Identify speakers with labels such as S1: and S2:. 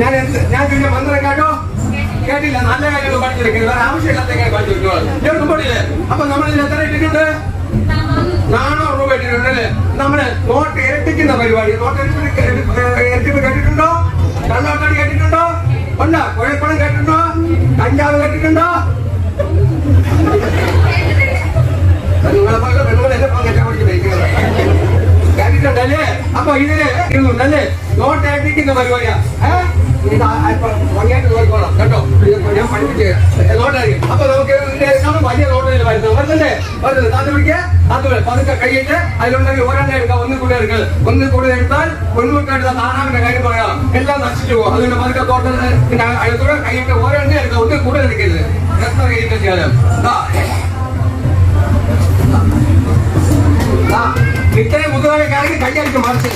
S1: ഞാൻ ചോദിച്ച മന്ത്രം കേട്ടോ? കേട്ടില്ല. നല്ല കാര്യങ്ങൾ പഠിച്ചിരിക്കുന്നത് വേറെ ആവശ്യമില്ലാത്ത പഠിച്ചിരിക്കുന്നില്ലേ? അപ്പൊ നമ്മളിൽ എത്ര ഇട്ടിട്ടുണ്ട്? 400 രൂപ ഇട്ടിട്ടുണ്ട് അല്ലേ? നമ്മള് നോട്ട് ഇരട്ടിക്കുന്ന പരിപാടി. നോട്ട് ഇരട്ടിപ്പ് കേട്ടിട്ടുണ്ടോ? കള്ളോട്ടടി കേട്ടിട്ടുണ്ടോ? ഉണ്ടോ? കുഴപ്പണം കേട്ടിട്ടുണ്ടോ? കഞ്ചാവ് കേട്ടിട്ടുണ്ടോ? കേട്ടിട്ടുണ്ടല്ലേ? അപ്പൊ ഇതില് ഇരുന്നുണ്ടല്ലേ? നോട്ട് ഇരട്ടിക്കുന്ന പരിപാടിയാ. നോക്കിക്കോളാം കേട്ടോ. ഞാൻ പഠിപ്പിച്ച് നോട്ടായിരിക്കും. അപ്പൊ നമുക്ക് വലിയ നോട്ടിൽ വരുന്നല്ലേ? വരുന്നത് അത് പിടിക്കുക. അത് പതുക്കെ കൈയിട്ട് അതിലുണ്ടെങ്കിൽ ഒരെണ്ണം എടുക്കാം. ഒന്നിൽ കൂടുതൽ എടുത്താൽ മുൻകൂട്ടായിട്ട് താറാവിന്റെ കാര്യം പറയാം. എല്ലാം നശിച്ചു പോകും. അതുകൊണ്ട് പതുക്കെ തോട്ടത്തിൽ അടുത്തൂടെ കൈയിട്ട് ഒരെണ്ണം എടുക്കാം. ഒന്നിൽ കൂടുതൽ എടുക്കരുത്. എത്ര കൈയിട്ട് ചെയ്യാനും ഇത്രയും മുതലാളിക്കാരെങ്കിൽ കൈയടിച്ച് മറിച്ച്